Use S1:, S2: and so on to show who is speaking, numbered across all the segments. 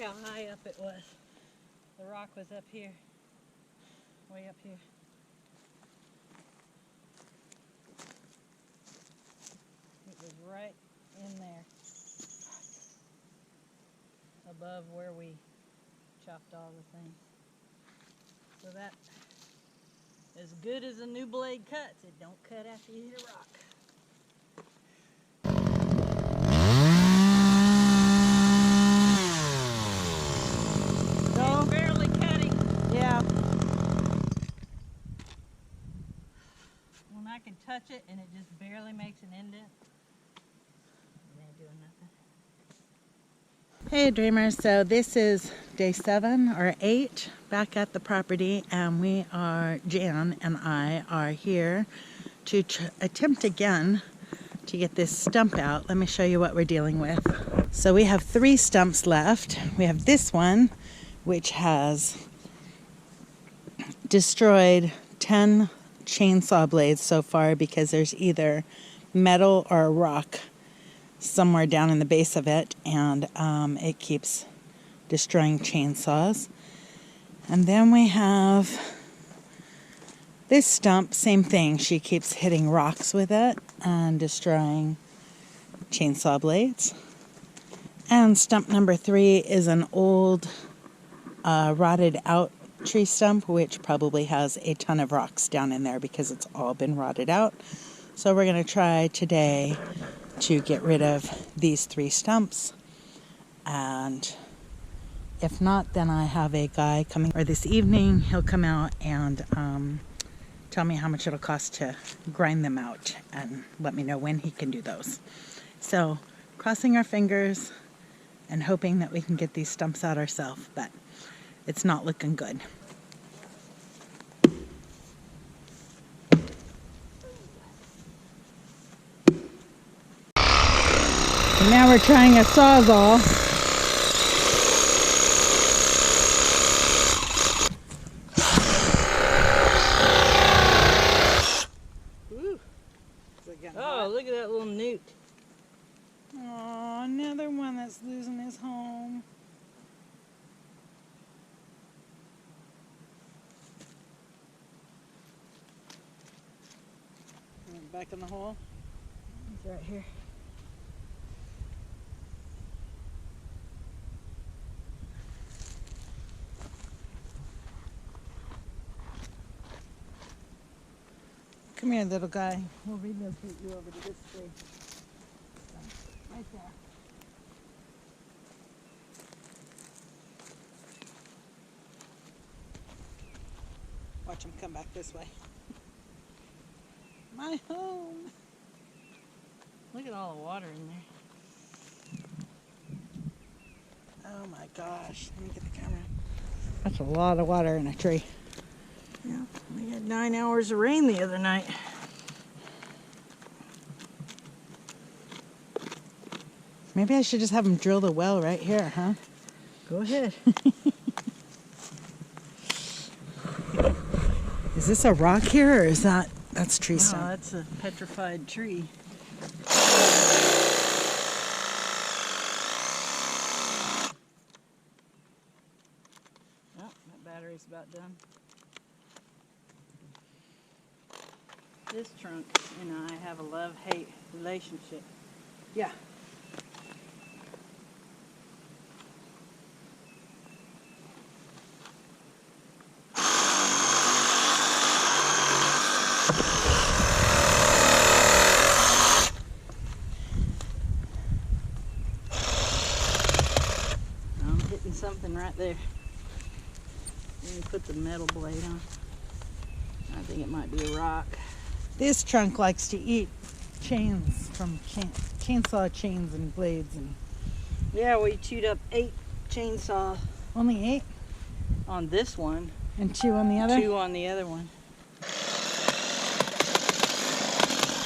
S1: how high up it was. The rock was up here, way up here. It was right in there, above where we chopped all the things. So that, as good as a new blade cuts, it don't cut after you hit a rock. So, barely cutting. Yeah. When I can touch it and it just barely makes an indent, it ain't doing nothing. Hey dreamers, so this is day 7 or 8 back at the property, and we are, Jan and I are here to attempt again to get this stump out. Let me show you what we're dealing with. So we have 3 stumps left. We have this one, which has destroyed 10 chainsaw blades so far because there's either metal or a rock somewhere down in the base of it, and it keeps destroying chainsaws. And then we have this stump, same thing. She keeps hitting rocks with it and destroying chainsaw blades. And stump number 3 is an old rotted out tree stump, which probably has a ton of rocks down in there because it's all been rotted out. So we're going to try today to get rid of these 3 stumps, and if not, then I have a guy coming, or this evening he'll come out and tell me how much it'll cost to grind them out and let me know when he can do those. So crossing our fingers and hoping that we can get these stumps out ourselves, but it's not looking good. And now we're trying a sawzall. Ooh. Oh, look at that little newt. Oh, another one that's losing his home. Back in the hole. He's right here. Come here, little guy. We'll relocate you over to this tree. Right there. Watch him come back this way. My home. Look at all the water in there. Oh my gosh. Let me get the camera. That's a lot of water in a tree. Yeah, we had 9 hours of rain the other night. Maybe I should just have them drill the well right here, huh? Go ahead. Is this a rock here, or is that's tree stump? No, that's a petrified tree. Oh, that battery's about done. This trunk and I have a love-hate relationship. Yeah. I'm hitting something right there. Let me put the metal blade on. I think it might be a rock. This trunk likes to eat chains from chainsaw chains and blades. And yeah, we chewed up 8 chainsaws. Only 8? On this one. And 2 on the other? 2 on the other one.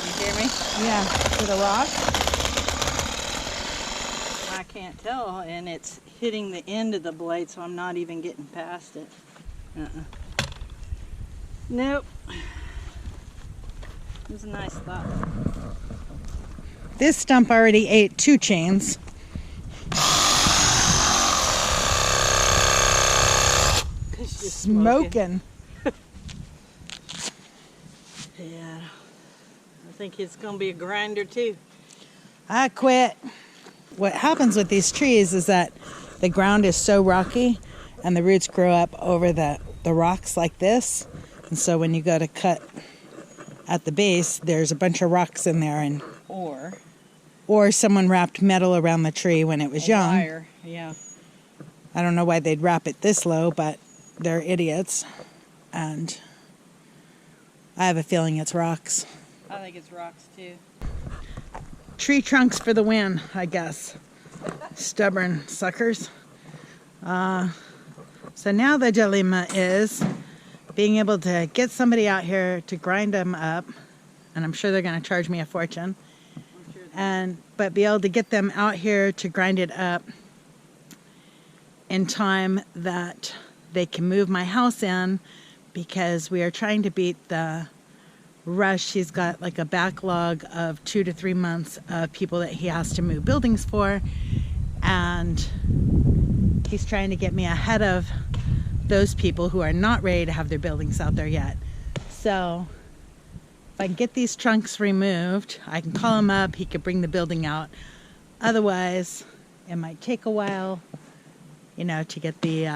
S1: You hear me? Yeah. With a rock? I can't tell, and it's hitting the end of the blade, so I'm not even getting past it. Nope. It was a nice thought. This stump already ate 2 chains. smoking.
S2: Yeah. I think it's going to be a grinder too.
S1: I quit. What happens with these trees is that the ground is so rocky and the roots grow up over the rocks like this. And so when you go to cut at the base, there's a bunch of rocks in there, and or someone wrapped metal around the tree when it was young.
S2: Wire. Yeah.
S1: I don't know why they'd wrap it this low, but they're idiots. And I have a feeling it's rocks.
S2: I think it's rocks too.
S1: Tree trunks for the win, I guess. Stubborn suckers. So now the dilemma is being able to get somebody out here to grind them up, and I'm sure they're going to charge me a fortune, but be able to get them out here to grind it up in time that they can move my house in, because we are trying to beat the rush. He's got like a backlog of 2 to 3 months of people that he has to move buildings for, and he's trying to get me ahead of those people who are not ready to have their buildings out there yet. So if I can get these trunks removed, I can call him up, he could bring the building out. Otherwise, it might take a while, you know, to get the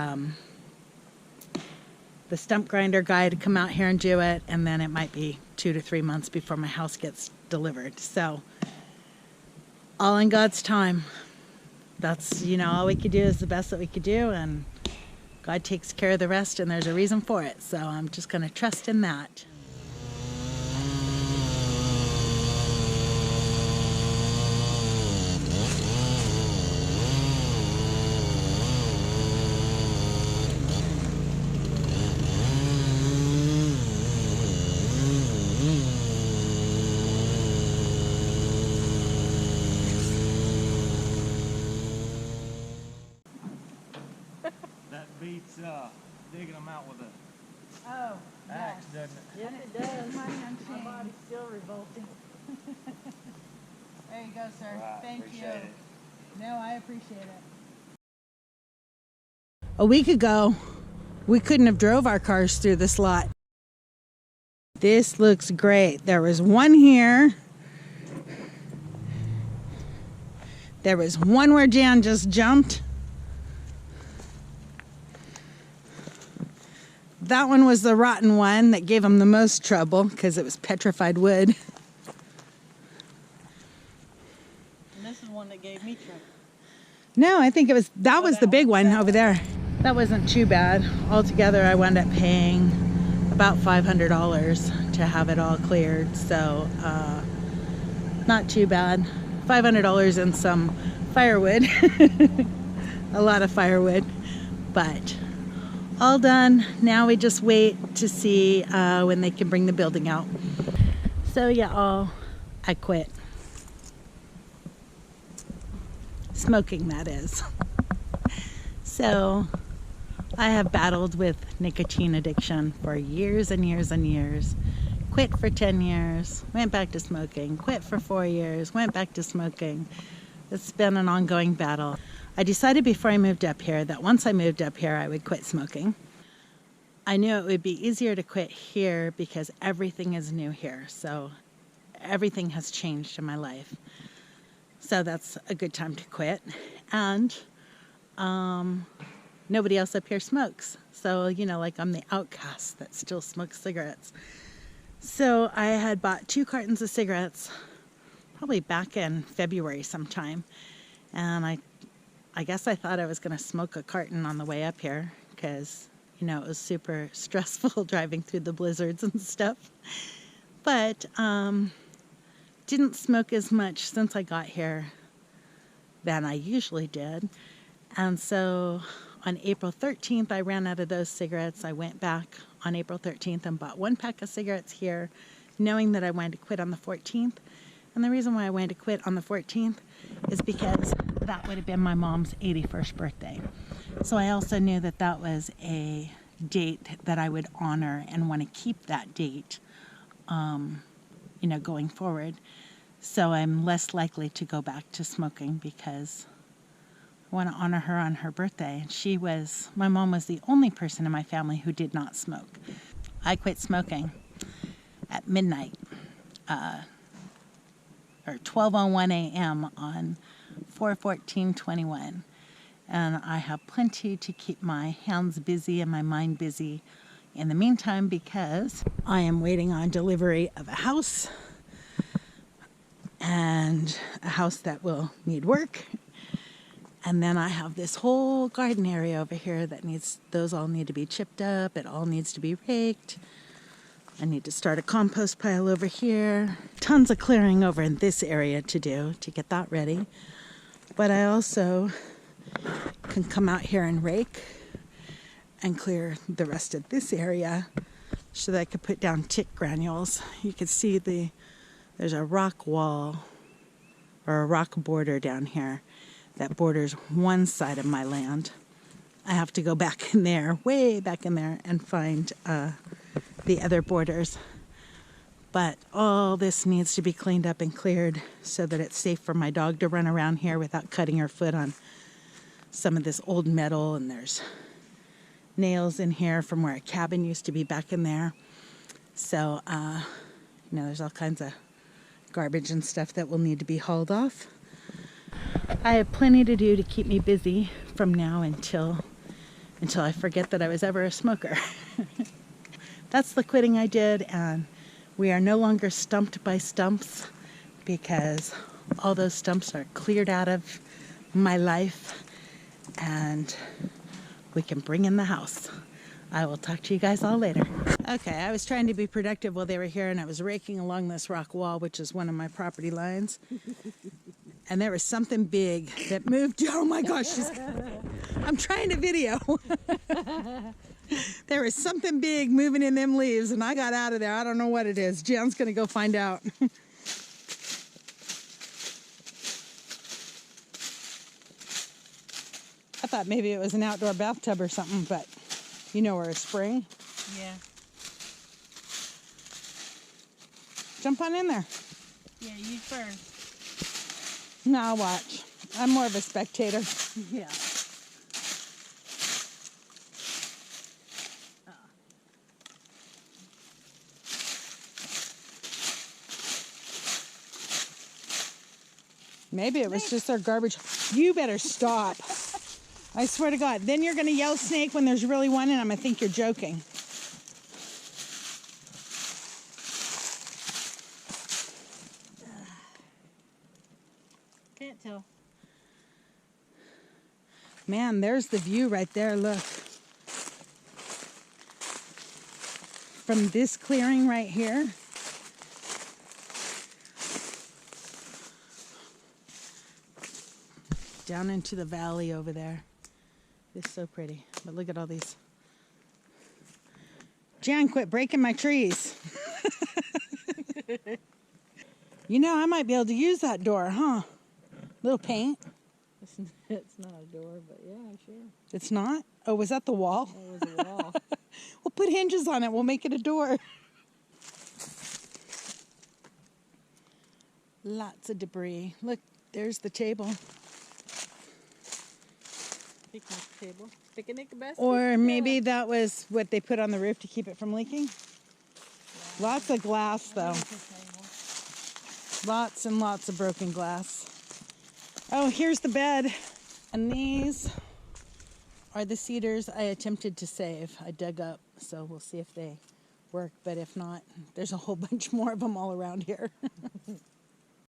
S1: stump grinder guy to come out here and do it, and then it might be 2 to 3 months before my house gets delivered. So all in God's time. That's, you know, all we could do is the best that we could do, and God takes care of the rest, and there's a reason for it. So I'm just going to trust in that.
S3: Beats digging them out with a axe, doesn't it?
S2: Yes, it does.
S1: My body's still revolting. There you go, sir.
S3: Right,
S1: Thank you.
S3: appreciate it.
S1: No, I appreciate it. A week ago, we couldn't have drove our cars through this lot. This looks great. There was one here. There was one where Jan just jumped. That one was the rotten one that gave him the most trouble because it was petrified wood.
S2: And this is one that gave me trouble.
S1: No, I think that was the big one over there. That wasn't too bad. Altogether, I wound up paying about $500 to have it all cleared. So, not too bad. $500 and some firewood. A lot of firewood. But all done. Now we just wait to see when they can bring the building out. So yeah, I quit. Smoking, that is. So I have battled with nicotine addiction for years and years and years. Quit for 10 years, went back to smoking, quit for 4 years, went back to smoking. It's been an ongoing battle. I decided before I moved up here that once I moved up here, I would quit smoking. I knew it would be easier to quit here because everything is new here. So everything has changed in my life. So that's a good time to quit. And nobody else up here smokes. So, you know, like I'm the outcast that still smokes cigarettes. So I had bought 2 cartons of cigarettes, probably back in February sometime. And I guess I thought I was going to smoke a carton on the way up here because, you know, it was super stressful driving through the blizzards and stuff. But didn't smoke as much since I got here than I usually did. And so on April 13th, I ran out of those cigarettes. I went back on April 13th and bought 1 pack of cigarettes here, knowing that I wanted to quit on the 14th. And the reason why I wanted to quit on the 14th is because that would have been my mom's 81st birthday. So I also knew that that was a date that I would honor and want to keep that date, you know, going forward. So I'm less likely to go back to smoking because I want to honor her on her birthday. My mom was the only person in my family who did not smoke. I quit smoking at midnight, or 12:01 a.m. on 4/14/21. And I have plenty to keep my hands busy and my mind busy in the meantime, because I am waiting on delivery of a house, and a house that will need work. And then I have this whole garden area over here those all need to be chipped up. It all needs to be raked. I need to start a compost pile over here. Tons of clearing over in this area to do to get that ready. But I also can come out here and rake and clear the rest of this area so that I could put down tick granules. You can see there's a rock wall or a rock border down here that borders one side of my land. I have to go back in there, way back in there, and find the other borders. But all this needs to be cleaned up and cleared so that it's safe for my dog to run around here without cutting her foot on some of this old metal. And there's nails in here from where a cabin used to be back in there. So, there's all kinds of garbage and stuff that will need to be hauled off. I have plenty to do to keep me busy from now until I forget that I was ever a smoker. That's the quitting I did, and we are no longer stumped by stumps, because all those stumps are cleared out of my life, and we can bring in the house. I will talk to you guys all later. Okay, I was trying to be productive while they were here, and I was raking along this rock wall, which is one of my property lines. And there was something big that moved. Oh my gosh, I'm trying to video. There was something big moving in them leaves, and I got out of there. I don't know what it is. Jan's gonna go find out. I thought maybe it was an outdoor bathtub or something, but or a spring.
S2: Yeah.
S1: Jump on in there.
S2: Yeah, you first.
S1: No, I'll watch. I'm more of a spectator.
S2: Yeah.
S1: Maybe it was just our garbage. You better stop. I swear to God. Then you're going to yell snake when there's really one, and I'm going to think you're joking.
S2: Can't tell.
S1: Man, there's the view right there. Look. From this clearing right here. Down into the valley over there. It's so pretty. But look at all these. Jan, quit breaking my trees. I might be able to use that door, huh? Little paint.
S2: It's not a door, but yeah, sure.
S1: It's not? Oh, was that the wall?
S2: It was a wall.
S1: We'll put hinges on it. We'll make it a door. Lots of debris. Look, there's the table.
S2: Picnic table. Picnic basket.
S1: Or maybe that was what they put on the roof to keep it from leaking. Yeah. Lots of glass, though. Lots and lots of broken glass. Oh, here's the bed. And these are the cedars I attempted to save. I dug up, so we'll see if they work. But if not, there's a whole bunch more of them all around here.